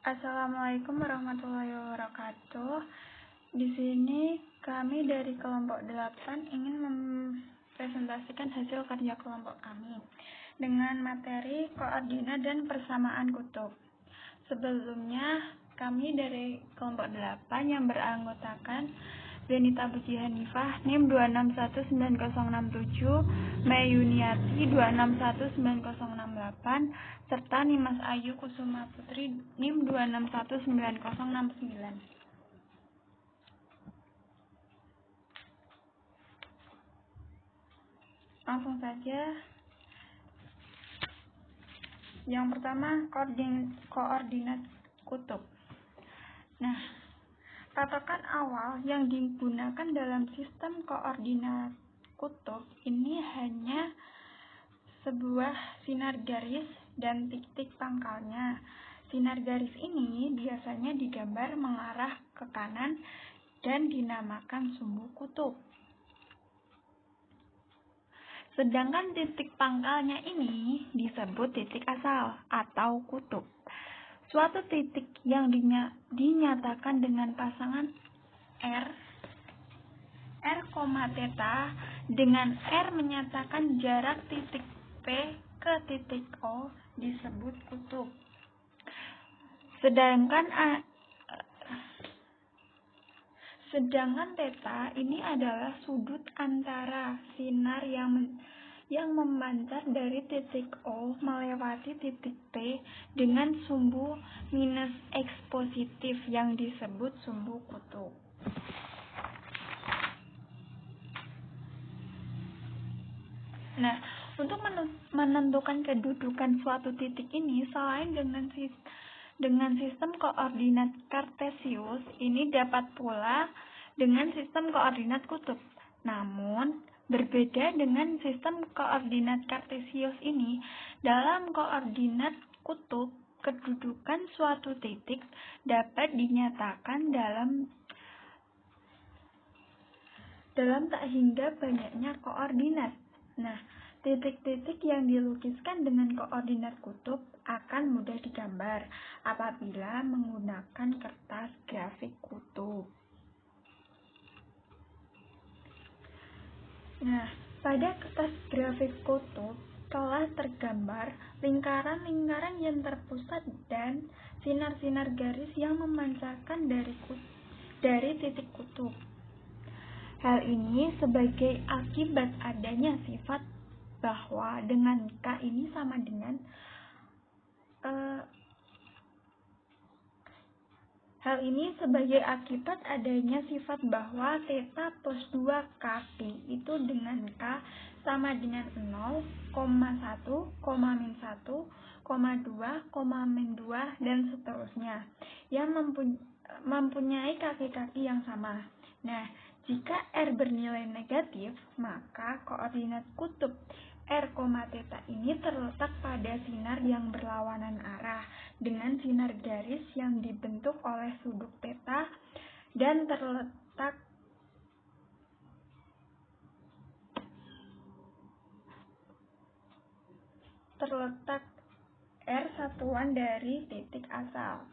Assalamualaikum warahmatullahi wabarakatuh. Di sini kami dari kelompok 8 ingin mempresentasikan hasil kerja kelompok kami dengan materi koordinat dan persamaan kutub. Sebelumnya, kami dari kelompok 8 yang beranggotakan Zenita Puji Hanifah NIM 2619067, Mei Yuniati 2619068, serta Nimas Ayu Kusuma Putri NIM 2619069. Langsung saja. Yang pertama, koordinat kutub. Nah, patokan awal yang digunakan dalam sistem koordinat kutub ini hanya sebuah sinar garis dan titik pangkalnya. Sinar garis ini biasanya digambar mengarah ke kanan dan dinamakan sumbu kutub. Sedangkan titik pangkalnya ini disebut titik asal atau kutub. Suatu titik yang dinyatakan dengan pasangan R, θ, dengan R menyatakan jarak titik P ke titik O disebut kutub. Sedangkan θ ini adalah sudut antara sinar yang memancar dari titik O melewati titik P dengan sumbu minus X positif yang disebut sumbu kutub. Nah, untuk menentukan kedudukan suatu titik ini, selain dengan sistem koordinat Kartesius, ini dapat pula dengan sistem koordinat kutub. Namun, berbeda dengan sistem koordinat Kartesius ini, dalam koordinat kutub, kedudukan suatu titik dapat dinyatakan dalam tak hingga banyaknya koordinat. Nah, titik-titik yang dilukiskan dengan koordinat kutub akan mudah digambar apabila menggunakan kertas grafik kutub. Nah, pada kertas grafik kutub telah tergambar lingkaran-lingkaran yang terpusat dan sinar-sinar garis yang memancarkan dari titik kutub. Hal ini sebagai akibat adanya sifat bahwa dengan K ini sama dengan hal ini sebagai akibat adanya sifat bahwa θ plus 2kp itu dengan K sama dengan 0, 1, min 1, 2, min 2, dan seterusnya yang mempunyai kaki-kaki yang sama. Nah, jika R bernilai negatif, maka koordinat kutub R, θ ini terletak pada sinar yang berlawanan arah dengan sinar garis yang dibentuk oleh sudut θ dan terletak R satuan dari titik asal.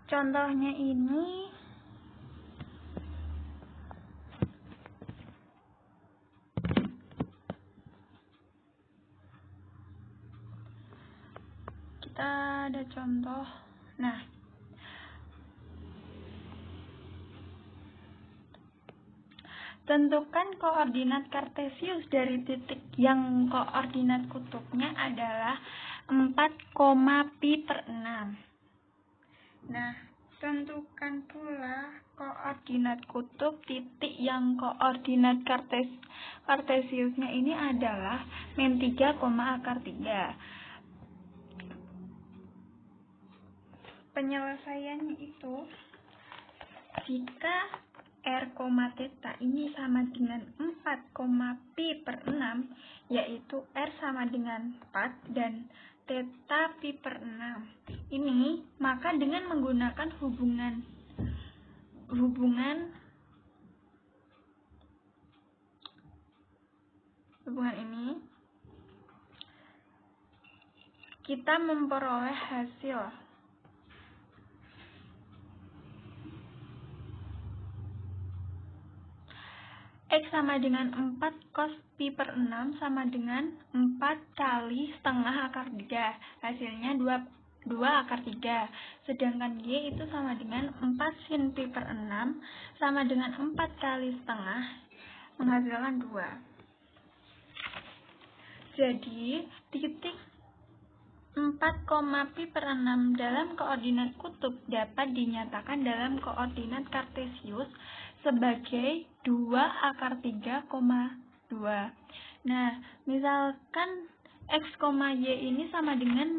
Contohnya ini kita ada contoh. Nah, tentukan koordinat Kartesius dari titik yang koordinat kutubnya adalah 4, pi per 6. Nah, tentukan pula koordinat kutub titik yang koordinat Kartesiusnya ini adalah min 3, akar 3. Penyelesaiannya itu, jika R, theta ini sama dengan 4, pi per 6, yaitu R sama dengan 4 dan theta pi per 6. Ini, maka dengan menggunakan hubungan ini, kita memperoleh hasil X sama dengan 4 cos pi per 6 sama dengan 4 kali setengah akar 3. Hasilnya 2 akar 3. Sedangkan Y itu sama dengan 4 sin pi per 6 sama dengan 4 kali setengah, menghasilkan 2. Jadi, titik 4, pi per 6 dalam koordinat kutub dapat dinyatakan dalam koordinat kartesius sebagai 2 akar 3, 2. Nah, misalkan X, Y ini sama dengan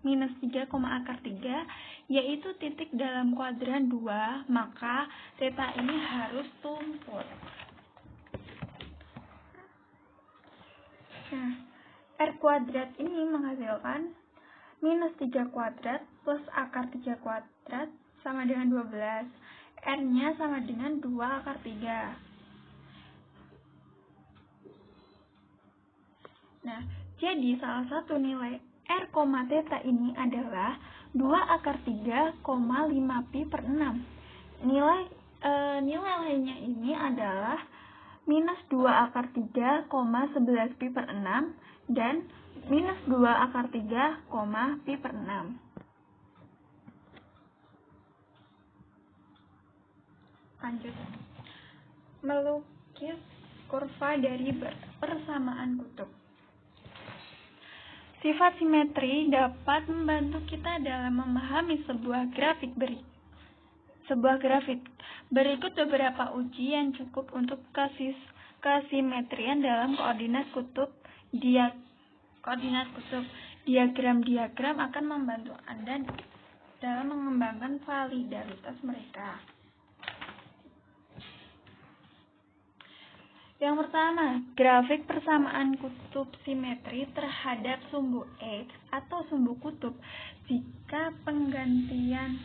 minus 3, akar 3, yaitu titik dalam kuadran 2, maka theta ini harus tumpul. Nah, R kuadrat ini menghasilkan minus 3 kuadrat plus akar 3 kuadrat sama dengan 12. R-nya sama dengan 2 akar 3. Nah, jadi salah satu nilai R, theta ini adalah 2 akar 3, 5 pi per 6. Nilai lainnya ini adalah minus 2 akar 3, 11 pi per 6 dan minus 2 akar 3, pi per 6. Lanjut. Melukis kurva dari persamaan kutub. Sifat simetri dapat membantu kita dalam memahami sebuah grafik. Berikut beberapa uji yang cukup untuk kesimetrian dalam koordinat kutub. Diagram-diagram akan membantu Anda dalam mengembangkan validaritas mereka. Yang pertama, grafik persamaan kutub simetri terhadap sumbu X atau sumbu kutub jika penggantian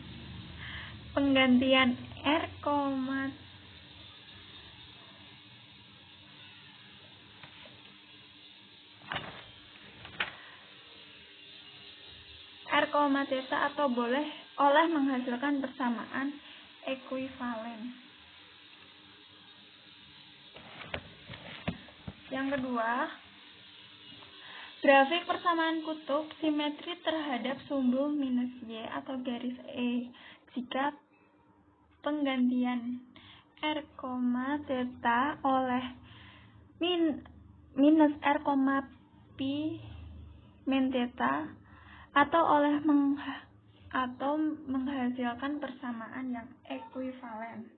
R, theta atau oleh menghasilkan persamaan ekuivalen. Yang kedua, grafik persamaan kutub simetri terhadap sumbu minus Y atau garis E jika penggantian R, theta oleh minus R, pi min theta atau menghasilkan persamaan yang ekuivalen.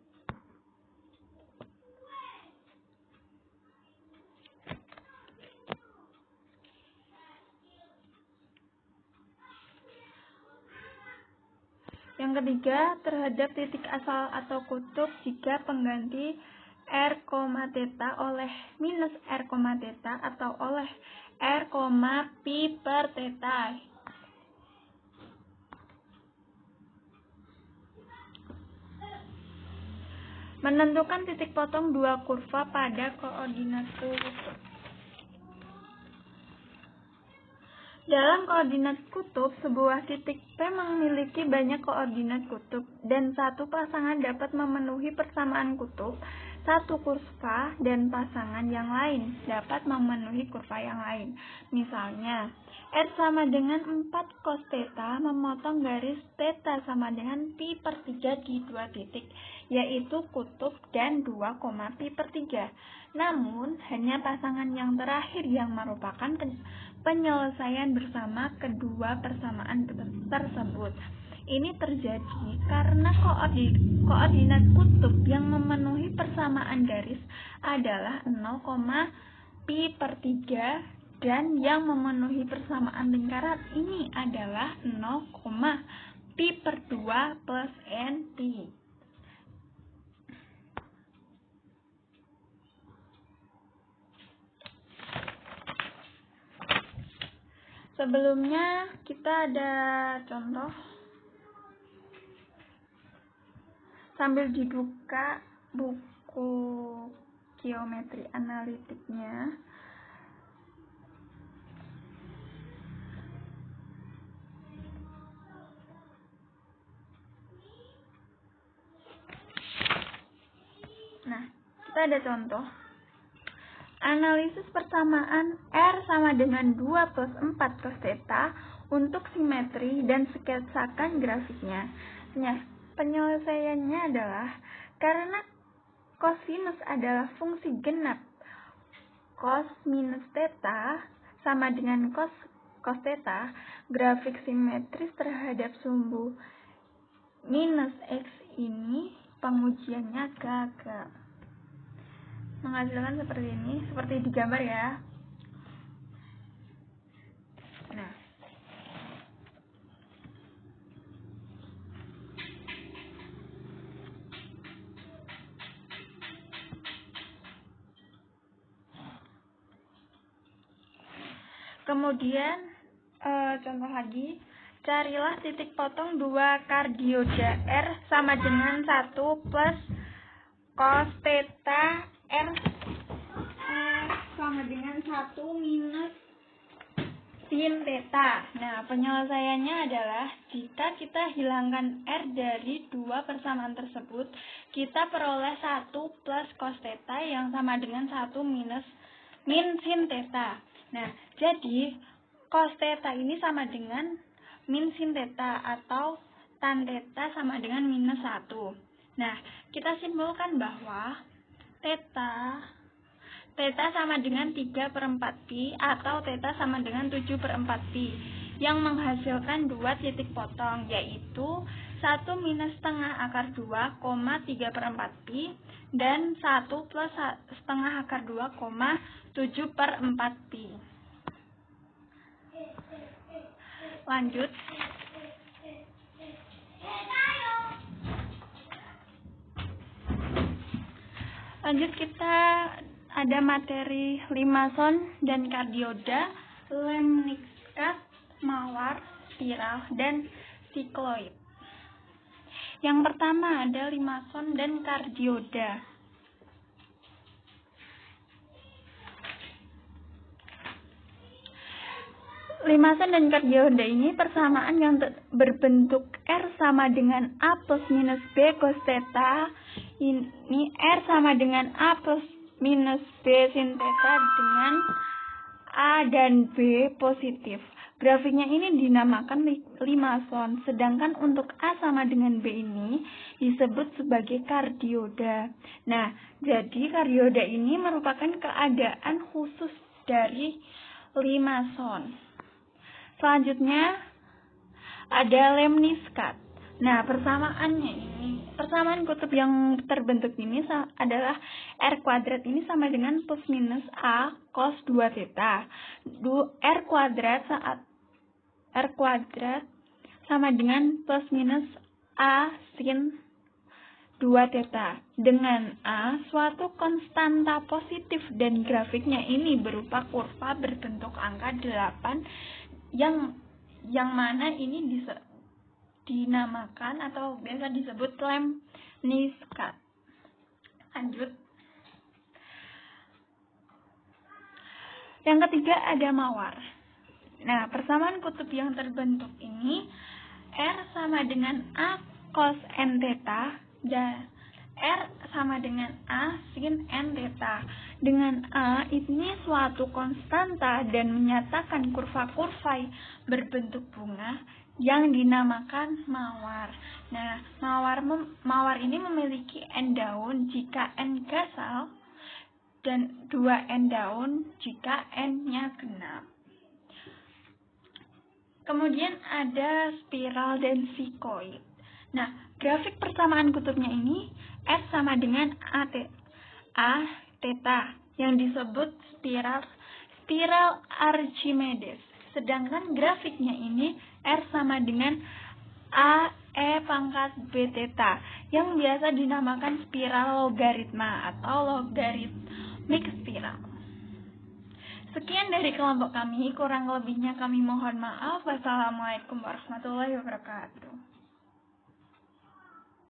Yang ketiga, terhadap titik asal atau kutub jika pengganti R, theta oleh minus R, theta atau oleh R, pi per theta. Menentukan titik potong dua kurva pada koordinat kutub. Dalam koordinat kutub, sebuah titik P memiliki banyak koordinat kutub, dan satu pasangan dapat memenuhi persamaan kutub. Satu kurva dan pasangan yang lain dapat memenuhi kurva yang lain. Misalnya, R sama dengan 4 cos theta memotong garis theta sama dengan pi per 3 di dua titik, yaitu kutub dan 2, pi per 3. Namun, hanya pasangan yang terakhir yang merupakan penyelesaian bersama kedua persamaan tersebut. Ini terjadi karena koordinat kutub yang memenuhi persamaan garis adalah 0, pi per 3 dan yang memenuhi persamaan lingkaran ini adalah 0, pi per 2 plus NT. Sebelumnya kita ada contoh sambil dibuka buku geometri analitiknya. Nah, kita ada contoh analisis persamaan R sama dengan 2 plus 4 cos theta untuk simetri dan sketsakan grafiknya. Nah, penyelesaiannya adalah karena kosinus adalah fungsi genap cos minus theta sama dengan cos theta, grafik simetris terhadap sumbu minus X ini pengujiannya gagal. Menghasilkan seperti ini, seperti digambar ya. Nah, kemudian contoh lagi, carilah titik potong 2 kardioda R sama dengan 1 plus cos theta R sama dengan 1 minus sin theta. Nah, penyelesaiannya adalah jika kita hilangkan R dari 2 persamaan tersebut, kita peroleh 1 plus cos theta yang sama dengan 1 minus min sin theta. Nah, jadi cos theta ini sama dengan min sin theta atau tan theta sama dengan minus 1. Nah, kita simpulkan bahwa theta sama dengan 3/4 pi atau theta sama dengan 7/4 pi yang menghasilkan 2 titik potong, yaitu 1 minus setengah akar 2, 3/4 pi dan 1 plus setengah akar 2, 7/4 pi. Lanjut. Kita ada materi limason dan kardioda, lemniskat, mawar, spiral, dan sikloid. Yang pertama ada limason dan kardioda. Limason dan kardioda ini persamaan yang berbentuk R sama dengan A plus minus B cos theta. Ini R sama dengan A plus minus B sin theta dengan A dan B positif. Grafiknya ini dinamakan limason, sedangkan untuk A sama dengan B ini disebut sebagai kardioda. Nah, jadi kardioda ini merupakan keadaan khusus dari limason. Selanjutnya ada lemniskat. Nah, persamaannya ini, persamaan kutub yang terbentuk ini adalah R kuadrat ini sama dengan plus minus A cos 2 theta. R kuadrat sama dengan plus minus A sin 2 theta. Dengan A suatu konstanta positif dan grafiknya ini berupa kurva berbentuk angka 8 yang mana ini dinamakan atau biasa disebut lemniskat. Lanjut. Yang ketiga ada mawar. Nah, persamaan kutub yang terbentuk ini R sama dengan A cos n theta dan R sama dengan A sin n theta. Dengan A ini suatu konstanta dan menyatakan kurva-kurva berbentuk bunga yang dinamakan mawar. Nah, mawar ini memiliki n daun jika n gasal dan 2 n daun jika n-nya genap. Kemudian ada spiral dan sikloid. Nah, grafik persamaan kutubnya ini R sama dengan A theta yang disebut spiral Archimedes. Sedangkan grafiknya ini R sama dengan A E pangkat B theta yang biasa dinamakan spiral logaritma atau logaritmik spiral. Sekian dari kelompok kami, kurang lebihnya kami mohon maaf. Wassalamualaikum warahmatullahi wabarakatuh.